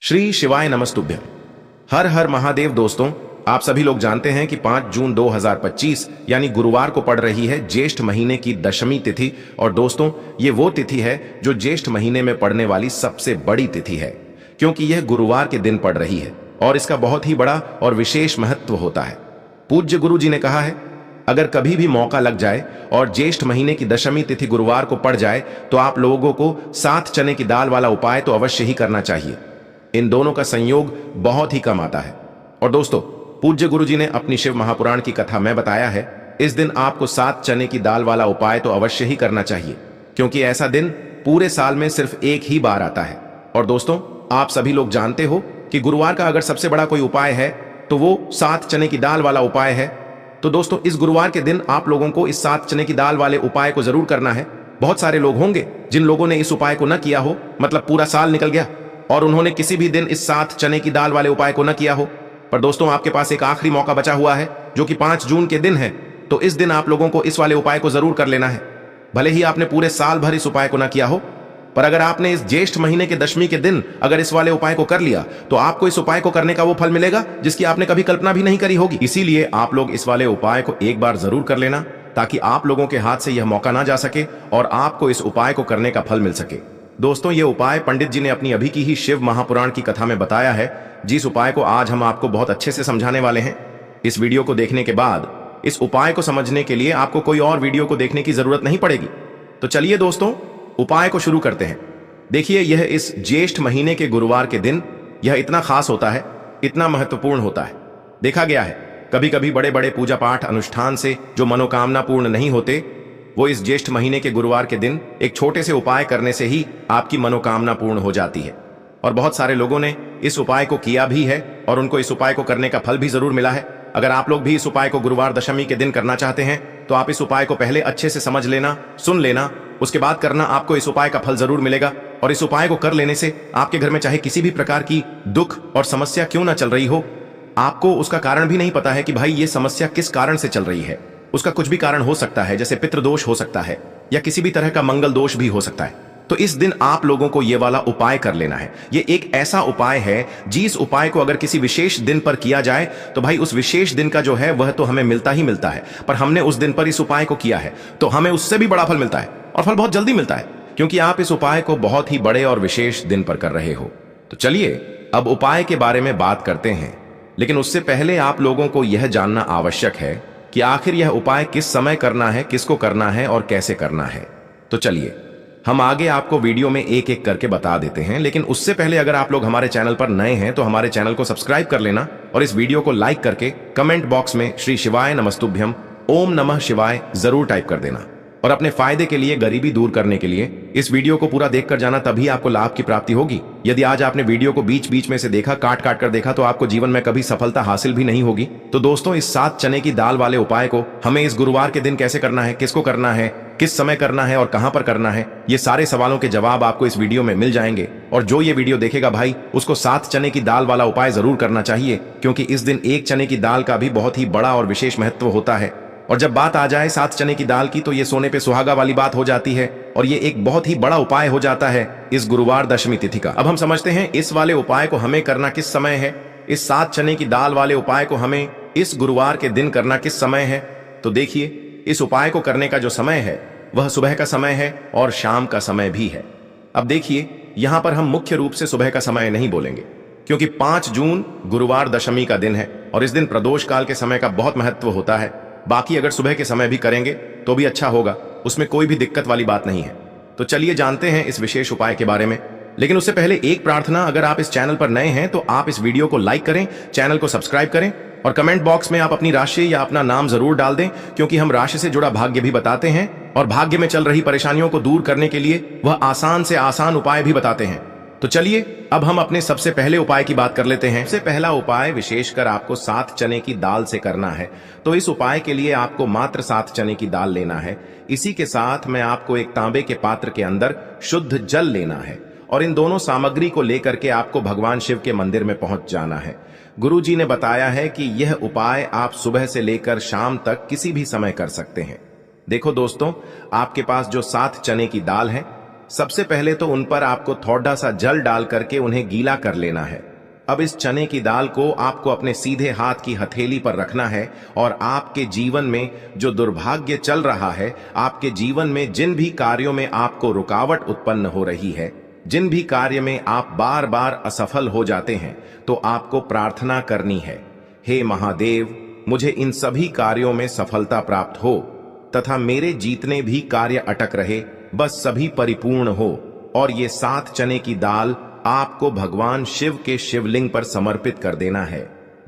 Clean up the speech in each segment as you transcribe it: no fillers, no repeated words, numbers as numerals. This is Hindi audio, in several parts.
श्री शिवाय नमस्तुभ्यम। हर हर महादेव। दोस्तों, आप सभी लोग जानते हैं कि 5 जून 2025 यानी गुरुवार को पड़ रही है ज्येष्ठ महीने की दशमी तिथि। और दोस्तों, ये वो तिथि है जो ज्येष्ठ महीने में पड़ने वाली सबसे बड़ी तिथि है, क्योंकि यह गुरुवार के दिन पड़ रही है और इसका बहुत ही बड़ा और विशेष महत्व होता है। पूज्य गुरु जी ने कहा है, अगर कभी भी मौका लग जाए और ज्येष्ठ महीने की दशमी तिथि गुरुवार को पड़ जाए तो आप लोगों को 7 चने की दाल वाला उपाय तो अवश्य ही करना चाहिए। इन दोनों का संयोग बहुत ही कम आता है। और दोस्तों, पूज्य गुरु जी ने अपनी शिव महापुराण की कथा में बताया है, इस दिन आपको 7 चने की दाल वाला उपाय तो अवश्य ही करना चाहिए, क्योंकि ऐसा दिन पूरे साल में सिर्फ एक ही बार आता है। और दोस्तों, आप सभी लोग जानते हो कि गुरुवार का अगर सबसे बड़ा कोई उपाय है तो वो 7 चने की दाल वाला उपाय है। तो दोस्तों, इस गुरुवार के दिन आप लोगों को इस 7 चने की दाल वाले उपाय को जरूर करना है। बहुत सारे लोग होंगे जिन लोगों ने इस उपाय को न किया हो, मतलब पूरा साल निकल गया और उन्होंने किसी भी दिन इस 7 चने की दाल वाले उपाय को न किया हो। पर दोस्तों, आपके पास एक आखिरी मौका बचा हुआ है जो कि 5 जून के दिन है। तो इस दिन आप लोगों को इस वाले उपाय को जरूर कर लेना है। भले ही आपने पूरे साल भर इस उपाय को न किया हो, पर अगर आपने इस ज्येष्ठ महीने के दशमी के दिन अगर इस वाले उपाय को कर लिया तो आपको इस उपाय को करने का वो फल मिलेगा जिसकी आपने कभी कल्पना भी नहीं करी होगी। इसीलिए आप लोग इस वाले उपाय को एक बार जरूर कर लेना, ताकि आप लोगों के हाथ से यह मौका ना जा सके और आपको इस उपाय को करने का फल मिल सके। दोस्तों, ये उपाय पंडित जी ने अपनी अभी की ही शिव महापुराण की कथा में बताया है, जिस उपाय को आज हम आपको बहुत अच्छे से समझाने वाले हैं। इस वीडियो को देखने के बाद इस उपाय को समझने के लिए आपको कोई और वीडियो को देखने की जरूरत नहीं पड़ेगी। तो चलिए दोस्तों, उपाय को शुरू करते हैं। देखिए, यह इस ज्येष्ठ महीने के गुरुवार के दिन यह इतना खास होता है, इतना महत्वपूर्ण होता है। देखा गया है कभी कभी बड़े बड़े पूजा पाठ अनुष्ठान से जो मनोकामना पूर्ण नहीं होते, वो इस ज्येष्ठ महीने के गुरुवार के दिन एक छोटे से उपाय करने से ही आपकी मनोकामना पूर्ण हो जाती है। और बहुत सारे लोगों ने इस उपाय को किया भी है और उनको इस उपाय को करने का फल भी जरूर मिला है। अगर आप लोग भी इस उपाय को गुरुवार दशमी के दिन करना चाहते हैं तो आप इस उपाय को पहले अच्छे से समझ लेना, सुन लेना, उसके बाद करना। आपको इस उपाय का फल जरूर मिलेगा। और इस उपाय को कर लेने से आपके घर में चाहे किसी भी प्रकार की दुख और समस्या क्यों ना चल रही हो, आपको उसका कारण भी नहीं पता है कि भाई ये समस्या किस कारण से चल रही है। उसका कुछ भी कारण हो सकता है, जैसे पितृदोष हो सकता है या किसी भी तरह का मंगल दोष भी हो सकता है। तो इस दिन आप लोगों को यह वाला उपाय कर लेना है। यह एक ऐसा उपाय है जिस उपाय को अगर किसी विशेष दिन पर किया जाए तो भाई उस विशेष दिन का जो है वह तो हमें मिलता ही मिलता है, पर हमने उस दिन पर इस उपाय को किया है तो हमें उससे भी बड़ा फल मिलता है, और फल बहुत जल्दी मिलता है, क्योंकि आप इस उपाय को बहुत ही बड़े और विशेष दिन पर कर रहे हो। तो चलिए अब उपाय के बारे में बात करते हैं, लेकिन उससे पहले आप लोगों को यह जानना आवश्यक है कि आखिर यह उपाय किस समय करना है, किसको करना है और कैसे करना है। तो चलिए हम आगे आपको वीडियो में एक एक करके बता देते हैं, लेकिन उससे पहले अगर आप लोग हमारे चैनल पर नए हैं तो हमारे चैनल को सब्सक्राइब कर लेना और इस वीडियो को लाइक करके कमेंट बॉक्स में श्री शिवाय नमस्तुभ्यम, ओम नमः शिवाय जरूर टाइप कर देना। और अपने फायदे के लिए, गरीबी दूर करने के लिए इस वीडियो को पूरा देखकर जाना, तभी आपको लाभ की प्राप्ति होगी। यदि आज आपने वीडियो को बीच बीच में से देखा, काट काट कर देखा, तो आपको जीवन में कभी सफलता हासिल भी नहीं होगी। तो दोस्तों, इस 7 चने की दाल वाले उपाय को हमें इस गुरुवार के दिन कैसे करना है, किसको करना है, किस समय करना है और कहां पर करना है, ये सारे सवालों के जवाब आपको इस वीडियो में मिल जाएंगे। और जो ये वीडियो देखेगा भाई, उसको 7 चने की दाल वाला उपाय जरूर करना चाहिए, क्योंकि इस दिन 1 चने की दाल का भी बहुत ही बड़ा और विशेष महत्व होता है। और जब बात आ जाए 7 चने की दाल की, तो ये सोने पे सुहागा वाली बात हो जाती है और ये एक बहुत ही बड़ा उपाय हो जाता है इस गुरुवार दशमी तिथि का। अब हम समझते हैं इस वाले उपाय को हमें करना किस समय है। इस 7 चने की दाल वाले उपाय को हमें इस गुरुवार के दिन करना किस समय है। तो देखिए, इस उपाय को करने का जो समय है वह सुबह का समय है और शाम का समय भी है। अब देखिए, यहां पर हम मुख्य रूप से सुबह का समय नहीं बोलेंगे, क्योंकि 5 जून गुरुवार दशमी का दिन है और इस दिन प्रदोष काल के समय का बहुत महत्व होता है। बाकी अगर सुबह के समय भी करेंगे तो भी अच्छा होगा, उसमें कोई भी दिक्कत वाली बात नहीं है। तो चलिए जानते हैं इस विशेष उपाय के बारे में। लेकिन उससे पहले एक प्रार्थना, अगर आप इस चैनल पर नए हैं तो आप इस वीडियो को लाइक करें, चैनल को सब्सक्राइब करें और कमेंट बॉक्स में आप अपनी राशि या अपना नाम जरूर डाल दें, क्योंकि हम राशि से जुड़ा भाग्य भी बताते हैं और भाग्य में चल रही परेशानियों को दूर करने के लिए वह आसान से आसान उपाय भी बताते हैं। तो चलिए अब हम अपने सबसे पहले उपाय की बात कर लेते हैं। सबसे पहला उपाय विशेषकर आपको 7 चने की दाल से करना है। तो इस उपाय के लिए आपको मात्र 7 चने की दाल लेना है। इसी के साथ में आपको एक तांबे के पात्र के अंदर शुद्ध जल लेना है और इन दोनों सामग्री को लेकर के आपको भगवान शिव के मंदिर में पहुंच जाना है। गुरु जी ने बताया है कि यह उपाय आप सुबह से लेकर शाम तक किसी भी समय कर सकते हैं। देखो दोस्तों, आपके पास जो 7 चने की दाल है सबसे पहले तो उन पर आपको थोड़ा सा जल डाल करके उन्हें गीला कर लेना है। अब इस चने की दाल को आपको अपने सीधे हाथ की हथेली पर रखना है और आपके जीवन में जो दुर्भाग्य चल रहा है, आपके जीवन में जिन भी कार्यों में आपको रुकावट उत्पन्न हो रही है, जिन भी कार्य में आप बार बार असफल हो जाते हैं, तो आपको प्रार्थना करनी है, हे महादेव, मुझे इन सभी कार्यों में सफलता प्राप्त हो तथा मेरे जीतने भी कार्य अटक रहे, बस सभी परिपूर्ण हो। और ये 7 चने की दाल आपको भगवान शिव के शिवलिंग पर समर्पित कर देना है।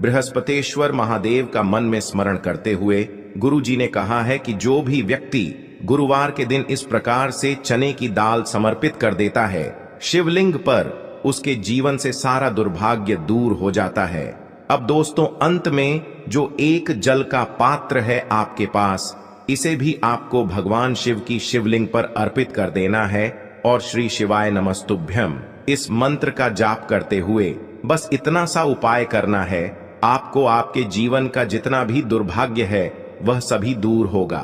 बृहस्पतेश्वर महादेव का मन में स्मरण करते हुए गुरु जी ने कहा है कि जो भी व्यक्ति गुरुवार के दिन इस प्रकार से चने की दाल समर्पित कर देता है शिवलिंग पर, उसके जीवन से सारा दुर्भाग्य दूर हो जाता है। अब दोस्तों, अंत में जो एक जल का पात्र है आपके पास, इसे भी आपको भगवान शिव की शिवलिंग पर अर्पित कर देना है और श्री शिवाय नमस्तुभ्यम इस मंत्र का जाप करते हुए बस इतना सा उपाय करना है, आपको आपके जीवन का जितना भी दुर्भाग्य है वह सभी दूर होगा।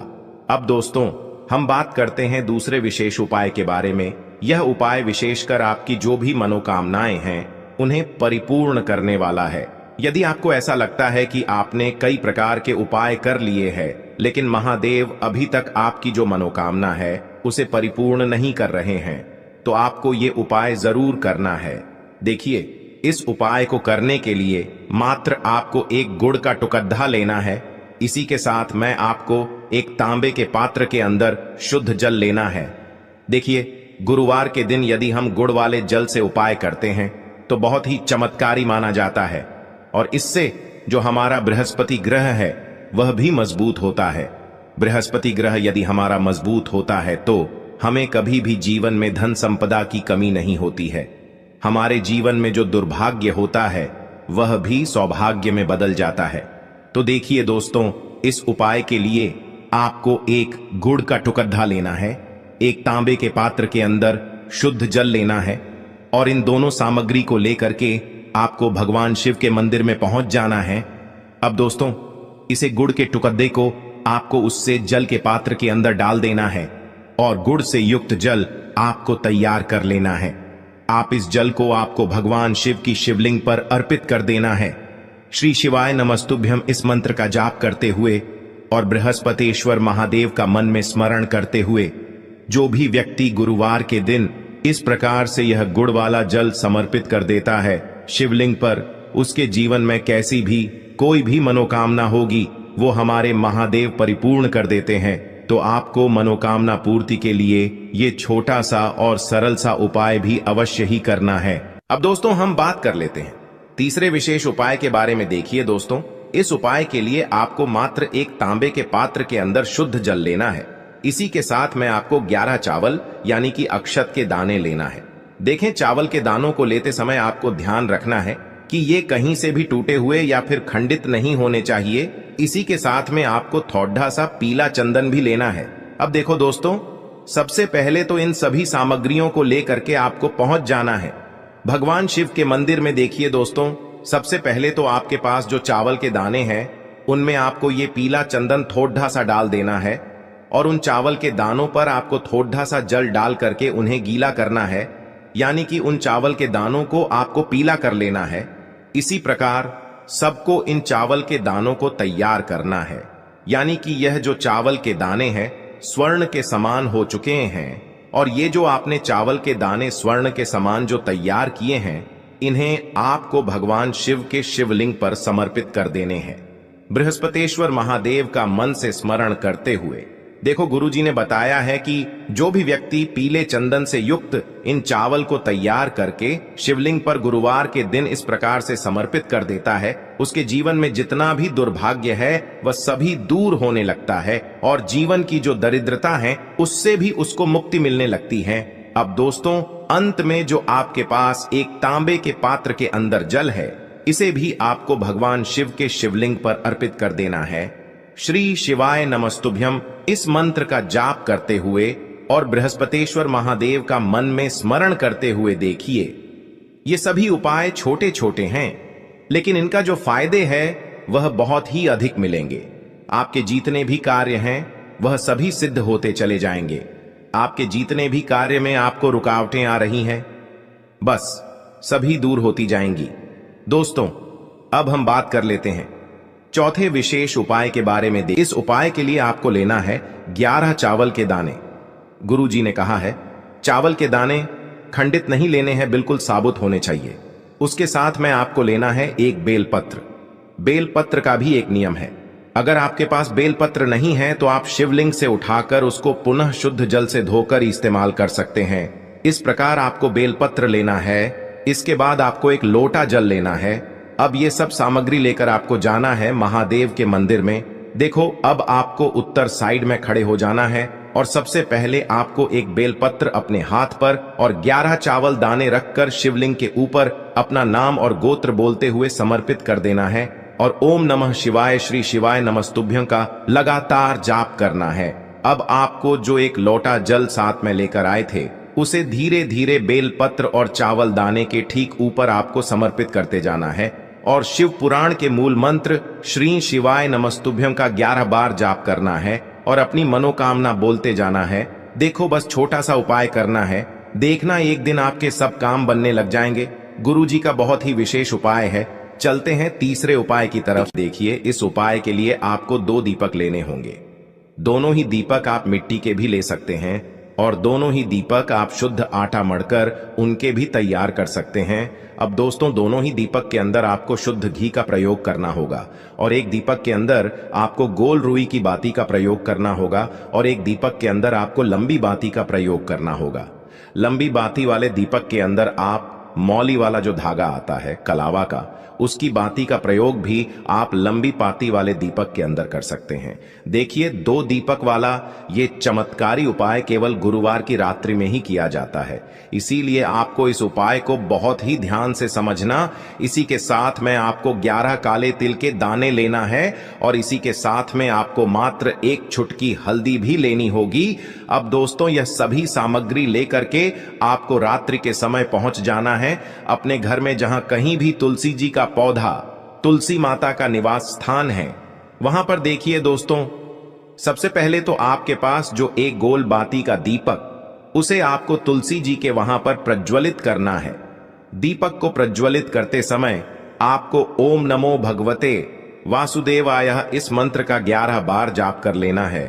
अब दोस्तों, हम बात करते हैं दूसरे विशेष उपाय के बारे में। यह उपाय विशेषकर आपकी जो भी मनोकामनाएं हैं उन्हें परिपूर्ण करने वाला है। यदि आपको ऐसा लगता है कि आपने कई प्रकार के उपाय कर लिए हैं, लेकिन महादेव अभी तक आपकी जो मनोकामना है उसे परिपूर्ण नहीं कर रहे हैं, तो आपको ये उपाय जरूर करना है। देखिए, इस उपाय को करने के लिए मात्र आपको एक गुड़ का टुकड़ा लेना है। इसी के साथ मैं आपको एक तांबे के पात्र के अंदर शुद्ध जल लेना है। देखिए, गुरुवार के दिन यदि हम गुड़ वाले जल से उपाय करते हैं तो बहुत ही चमत्कारी माना जाता है और इससे जो हमारा बृहस्पति ग्रह है वह भी मजबूत होता है। बृहस्पति ग्रह यदि हमारा मजबूत होता है तो हमें कभी भी जीवन में धन संपदा की कमी नहीं होती है। हमारे जीवन में जो दुर्भाग्य होता है वह भी सौभाग्य में बदल जाता है। तो देखिए दोस्तों, इस उपाय के लिए आपको एक गुड़ का टुकड़ा लेना है, एक तांबे के पात्र के अंदर शुद्ध जल लेना है और इन दोनों सामग्री को लेकर के आपको भगवान शिव के मंदिर में पहुंच जाना है। अब दोस्तों, इसे गुड़ के टुकड़े को आपको उससे जल के पात्र के अंदर डाल देना है और गुड़ से युक्त जल आपको तैयार कर लेना है। आप इस जल को आपको भगवान शिव की शिवलिंग पर अर्पित कर देना है। श्री शिवाय नमस्तुभ्यम इस मंत्र का जाप करते हुए और बृहस्पतेश्वर महादेव का मन में स्मरण करते हुए जो भी व्यक्ति गुरुवार के दिन इस प्रकार से यह गुड़ वाला जल समर्पित कर देता है शिवलिंग पर, उसके जीवन में कैसी भी कोई भी मनोकामना होगी वो हमारे महादेव परिपूर्ण कर देते हैं। तो आपको मनोकामना पूर्ति के लिए ये छोटा सा और सरल सा उपाय भी अवश्य ही करना है। अब दोस्तों, हम बात कर लेते हैं तीसरे विशेष उपाय के बारे में। देखिए दोस्तों, इस उपाय के लिए आपको मात्र एक तांबे के पात्र के अंदर शुद्ध जल लेना है। इसी के साथ में आपको 11 चावल यानी कि अक्षत के दाने लेना है। देखें, चावल के दानों को लेते समय आपको ध्यान रखना है कि ये कहीं से भी टूटे हुए या फिर खंडित नहीं होने चाहिए। इसी के साथ में आपको थोड़ा सा पीला चंदन भी लेना है। अब देखो दोस्तों, सबसे पहले तो इन सभी सामग्रियों को लेकर के आपको पहुंच जाना है भगवान शिव के मंदिर में। देखिए दोस्तों, सबसे पहले तो आपके पास जो चावल के दाने हैं उनमें आपको ये पीला चंदन थोड़ा सा डाल देना है और उन चावल के दानों पर आपको थोड़ा सा जल डाल करके उन्हें गीला करना है, यानी कि उन चावल के दानों को आपको पीला कर लेना है। इसी प्रकार सबको इन चावल के दानों को तैयार करना है, यानी कि यह जो चावल के दाने हैं स्वर्ण के समान हो चुके हैं और ये जो आपने चावल के दाने स्वर्ण के समान जो तैयार किए हैं, इन्हें आपको भगवान शिव के शिवलिंग पर समर्पित कर देने हैं बृहस्पतेश्वर महादेव का मन से स्मरण करते हुए। देखो, गुरुजी ने बताया है कि जो भी व्यक्ति पीले चंदन से युक्त इन चावल को तैयार करके शिवलिंग पर गुरुवार के दिन इस प्रकार से समर्पित कर देता है, उसके जीवन में जितना भी दुर्भाग्य है वह सभी दूर होने लगता है और जीवन की जो दरिद्रता है उससे भी उसको मुक्ति मिलने लगती है। अब दोस्तों, अंत में जो आपके पास एक तांबे के पात्र के अंदर जल है, इसे भी आपको भगवान शिव के शिवलिंग पर अर्पित कर देना है। श्री शिवाय नमस्तुभ्यम इस मंत्र का जाप करते हुए और बृहस्पतेश्वर महादेव का मन में स्मरण करते हुए देखिए, ये सभी उपाय छोटे छोटे हैं लेकिन इनका जो फायदे हैं वह बहुत ही अधिक मिलेंगे। आपके जितने भी कार्य हैं वह सभी सिद्ध होते चले जाएंगे। आपके जितने भी कार्य में आपको रुकावटें आ रही हैं, बस सभी दूर होती जाएंगी। दोस्तों, अब हम बात कर लेते हैं चौथे विशेष उपाय के बारे में। इस उपाय के लिए आपको लेना है 11 चावल के दाने। गुरुजी ने कहा है चावल के दाने खंडित नहीं लेने हैं, बिल्कुल साबुत होने चाहिए। उसके साथ में आपको लेना है एक बेलपत्र। बेलपत्र का भी एक नियम है, अगर आपके पास बेलपत्र नहीं है तो आप शिवलिंग से उठाकर उसको पुनः शुद्ध जल से धोकर इस्तेमाल कर सकते हैं। इस प्रकार आपको बेलपत्र लेना है। इसके बाद आपको एक लोटा जल लेना है। अब ये सब सामग्री लेकर आपको जाना है महादेव के मंदिर में। देखो, अब आपको उत्तर साइड में खड़े हो जाना है और सबसे पहले आपको एक बेलपत्र अपने हाथ पर और 11 चावल दाने रखकर शिवलिंग के ऊपर अपना नाम और गोत्र बोलते हुए समर्पित कर देना है और ओम नमः शिवाय श्री शिवाय नमस्तुभ्यं का लगातार जाप करना है। अब आपको जो एक लोटा जल साथ में लेकर आए थे उसे धीरे धीरे बेलपत्र और चावल दाने के ठीक ऊपर आपको समर्पित करते जाना है और शिव पुराण के मूल मंत्र श्री शिवाय नमस्तुभ्यं का 11 बार जाप करना है और अपनी मनोकामना बोलते जाना है। देखो, बस छोटा सा उपाय करना है, देखना एक दिन आपके सब काम बनने लग जाएंगे। गुरुजी का बहुत ही विशेष उपाय है। चलते हैं तीसरे उपाय की तरफ। देखिए, इस उपाय के लिए आपको 2 दीपक लेने होंगे। दोनों ही दीपक आप मिट्टी के भी ले सकते हैं और दोनों ही दीपक आप शुद्ध आटा मढ़कर उनके भी तैयार कर सकते हैं। अब दोस्तों, दोनों ही दीपक के अंदर आपको शुद्ध घी का प्रयोग करना होगा और एक दीपक के अंदर आपको गोल रुई की बाती का प्रयोग करना होगा और एक दीपक के अंदर आपको लंबी बाती का प्रयोग करना होगा। लंबी बाती वाले दीपक के अंदर आप मौली वाला जो धागा आता है कलावा का, उसकी बाती का प्रयोग भी आप लंबी पाती वाले दीपक के अंदर कर सकते हैं। देखिए, 2 दीपक वाला ये चमत्कारी उपाय केवल गुरुवार की रात्रि में ही किया जाता है, इसीलिए आपको इस उपाय को बहुत ही ध्यान से समझना। इसी के साथ में आपको 11 काले तिल के दाने लेना है और इसी के साथ में आपको मात्र 1 चुटकी हल्दी भी लेनी होगी। अब दोस्तों, यह सभी सामग्री लेकर के आपको रात्रि के समय पहुंच जाना है अपने घर में, जहां कहीं भी तुलसी जी का पौधा, तुलसी माता का निवास स्थान है, वहां पर देखिए दोस्तों, सबसे पहले तो आपके पास जो एक गोल बाती का दीपक, उसे आपको तुलसी जी के वहां पर प्रज्वलित करना है। दीपक को प्रज्वलित करते समय आपको ओम नमो भगवते वासुदेवाय इस मंत्र का 11 बार जाप कर लेना है।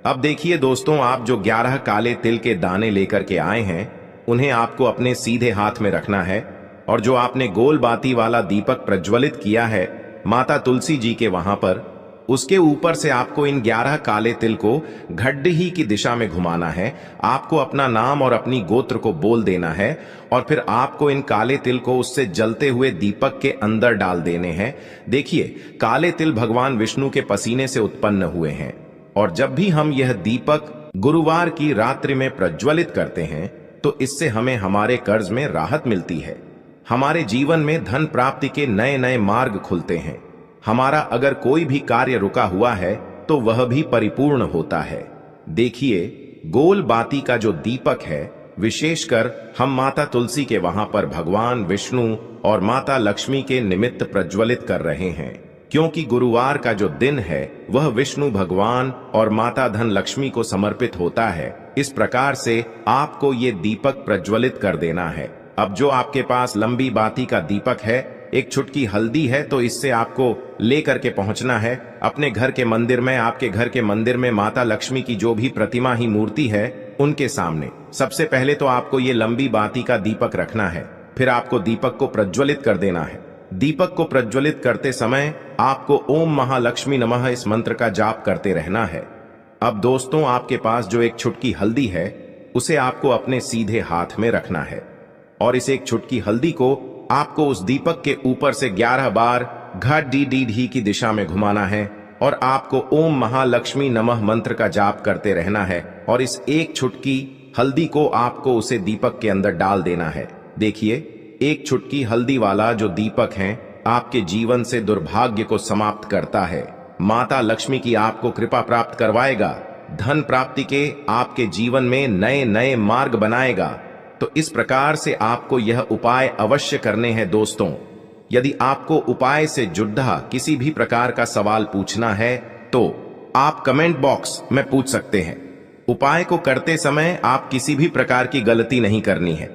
अब देखिए दोस्तों, आप जो 11 काले तिल के दाने लेकर के आए हैं उन्हें आपको अपने सीधे हाथ में रखना है और जो आपने गोल बाती वाला दीपक प्रज्वलित किया है माता तुलसी जी के वहां पर, उसके ऊपर से आपको इन 11 काले तिल को घड्डी की दिशा में घुमाना है। आपको अपना नाम और अपनी गोत्र को बोल देना है और फिर आपको इन काले तिल को उससे जलते हुए दीपक के अंदर डाल देने हैं। देखिए, काले तिल भगवान विष्णु के पसीने से उत्पन्न हुए हैं और जब भी हम यह दीपक गुरुवार की रात्रि में प्रज्वलित करते हैं तो इससे हमें हमारे कर्ज में राहत मिलती है, हमारे जीवन में धन प्राप्ति के नए नए मार्ग खुलते हैं, हमारा अगर कोई भी कार्य रुका हुआ है तो वह भी परिपूर्ण होता है। देखिए, गोल बाती का जो दीपक है, विशेषकर हम माता तुलसी के वहां पर भगवान विष्णु और माता लक्ष्मी के निमित्त प्रज्वलित कर रहे हैं, क्योंकि गुरुवार का जो दिन है वह विष्णु भगवान और माता धन लक्ष्मी को समर्पित होता है। इस प्रकार से आपको ये दीपक प्रज्वलित कर देना है। अब जो आपके पास लंबी बाती का दीपक है, एक चुटकी हल्दी है, तो इससे आपको लेकर के पहुंचना है अपने घर के मंदिर में। आपके घर के मंदिर में माता लक्ष्मी की जो भी प्रतिमा ही मूर्ति है उनके सामने सबसे पहले तो आपको ये लंबी बाती का दीपक रखना है, फिर आपको दीपक को प्रज्वलित कर देना है। दीपक को प्रज्वलित करते समय आपको ओम महालक्ष्मी नमः इस मंत्र का जाप करते रहना है। अब दोस्तों, आपके पास जो एक चुटकी हल्दी है उसे आपको अपने सीधे हाथ में रखना है और इस एक चुटकी हल्दी को आपको उस दीपक के ऊपर से 11 बार घड़ी की दिशा में घुमाना है और आपको ओम महालक्ष्मी नमः मंत्र का जाप करते रहना है और इस एक चुटकी हल्दी को आपको उसे दीपक के अंदर डाल देना है। देखिए, एक चुटकी हल्दी वाला जो दीपक है आपके जीवन से दुर्भाग्य को समाप्त करता है, माता लक्ष्मी की आपको कृपा प्राप्त करवाएगा, धन प्राप्ति के आपके जीवन में नए नए मार्ग बनाएगा। तो इस प्रकार से आपको यह उपाय अवश्य करने हैं दोस्तों। यदि आपको उपाय से जुड़ा किसी भी प्रकार का सवाल पूछना है तो आप कमेंट बॉक्स में पूछ सकते हैं। उपाय को करते समय आप किसी भी प्रकार की गलती नहीं करनी है।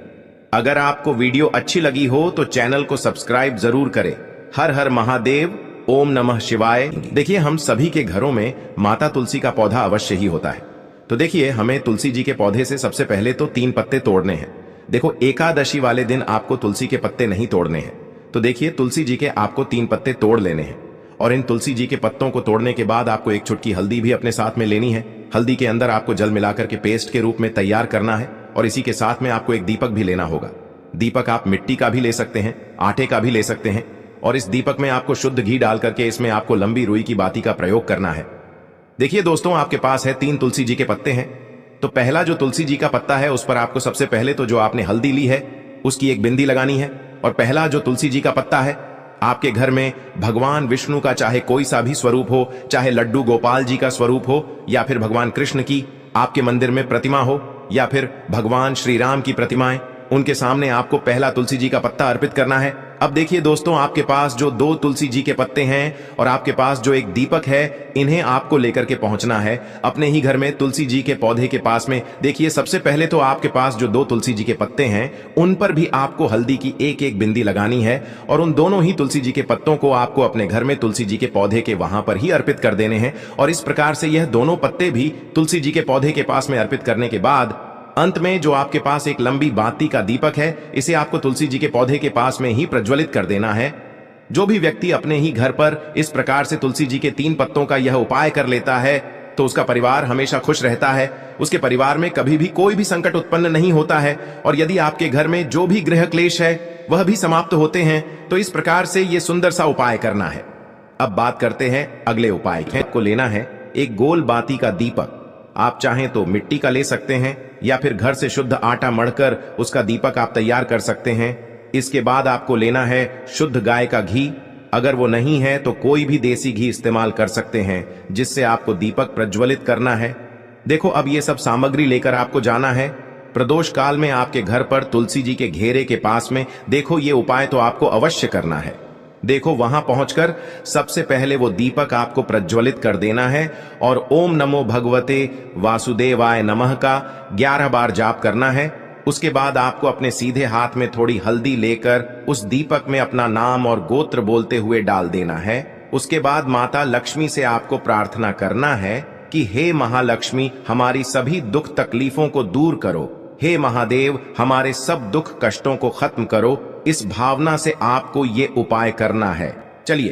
अगर आपको वीडियो अच्छी लगी हो तो चैनल को सब्सक्राइब जरूर करें। हर हर महादेव, ओम नमः शिवाय। देखिए, हम सभी के घरों में माता तुलसी का पौधा अवश्य ही होता है। तो देखिए, हमें तुलसी जी के पौधे से सबसे पहले तो 3 पत्ते तोड़ने हैं। देखो, एकादशी वाले दिन आपको तुलसी के पत्ते नहीं तोड़ने हैं। तो देखिए, तुलसी जी के आपको 3 पत्ते तोड़ लेने हैं और इन तुलसी जी के पत्तों को तोड़ने के बाद आपको 1 चुटकी हल्दी भी अपने साथ में लेनी है। हल्दी के अंदर आपको जल मिलाकर के पेस्ट के रूप में तैयार करना है और इसी के साथ में आपको एक दीपक भी लेना होगा। दीपक आप मिट्टी का भी ले सकते हैं, आटे का भी ले सकते हैं और इस दीपक में आपको शुद्ध घी डाल करके इसमें आपको लंबी रुई की बाती का प्रयोग करना है। देखिए दोस्तों, आपके पास है 3 तुलसी जी के पत्ते हैं। तो पहला जो तुलसी जी का पत्ता है उस पर आपको सबसे पहले तो जो आपने हल्दी ली है उसकी एक बिंदी लगानी है। और पहला जो तुलसी जी का पत्ता है, आपके घर में भगवान विष्णु का चाहे कोई सा भी स्वरूप हो, चाहे लड्डू गोपाल जी का स्वरूप हो या फिर भगवान कृष्ण की आपके मंदिर में प्रतिमा हो या फिर भगवान श्री राम की प्रतिमाएं, उनके सामने आपको पहला तुलसी जी का पत्ता अर्पित करना है। अब देखिए दोस्तों, आपके पास जो 2 तुलसी जी के पत्ते हैं और आपके पास जो एक दीपक है, इन्हें आपको लेकर के पहुंचना है अपने ही घर में तुलसी जी के पौधे के पास में। देखिए, सबसे पहले तो आपके पास जो 2 तुलसी जी के पत्ते हैं उन पर भी आपको हल्दी की एक बिंदी लगानी है और उन दोनों ही तुलसी जी के पत्तों को आपको अपने घर में तुलसी जी के पौधे के वहां पर ही अर्पित कर देने हैं। और इस प्रकार से यह दोनों पत्ते भी तुलसी जी के पौधे के पास में अर्पित करने के बाद अंत में जो आपके पास एक लंबी बाती का दीपक है, इसे आपको तुलसी जी के पौधे के पास में ही प्रज्वलित कर देना है। जो भी व्यक्ति अपने ही घर पर इस प्रकार से तुलसी जी के 3 पत्तों का यह उपाय कर लेता है तो उसका परिवार हमेशा खुश रहता है। उसके परिवार में कभी भी कोई भी संकट उत्पन्न नहीं होता है और यदि आपके घर में जो भी गृह क्लेश है वह भी समाप्त होते हैं। तो इस प्रकार से यह सुंदर सा उपाय करना है। अब बात करते हैं अगले उपाय की। आपको लेना है एक गोल बाती का दीपक। आप चाहें तो मिट्टी का ले सकते हैं या फिर घर से शुद्ध आटा मढ़कर उसका दीपक आप तैयार कर सकते हैं। इसके बाद आपको लेना है शुद्ध गाय का घी। अगर वो नहीं है तो कोई भी देसी घी इस्तेमाल कर सकते हैं जिससे आपको दीपक प्रज्वलित करना है। देखो, अब ये सब सामग्री लेकर आपको जाना है प्रदोष काल में आपके घर पर तुलसी जी के घेरे के पास में। देखो, ये उपाय तो आपको अवश्य करना है। देखो, वहां पहुंचकर सबसे पहले वो दीपक आपको प्रज्वलित कर देना है और ओम नमो भगवते वासुदेवाय नमः का 11 बार जाप करना है। उसके बाद आपको अपने सीधे हाथ में थोड़ी हल्दी लेकर उस दीपक में अपना नाम और गोत्र बोलते हुए डाल देना है। उसके बाद माता लक्ष्मी से आपको प्रार्थना करना है कि हे महालक्ष्मी, हमारी सभी दुख तकलीफों को दूर करो। हे महादेव, हमारे सब दुख कष्टों को खत्म करो। इस भावना से आपको ये उपाय करना है। चलिए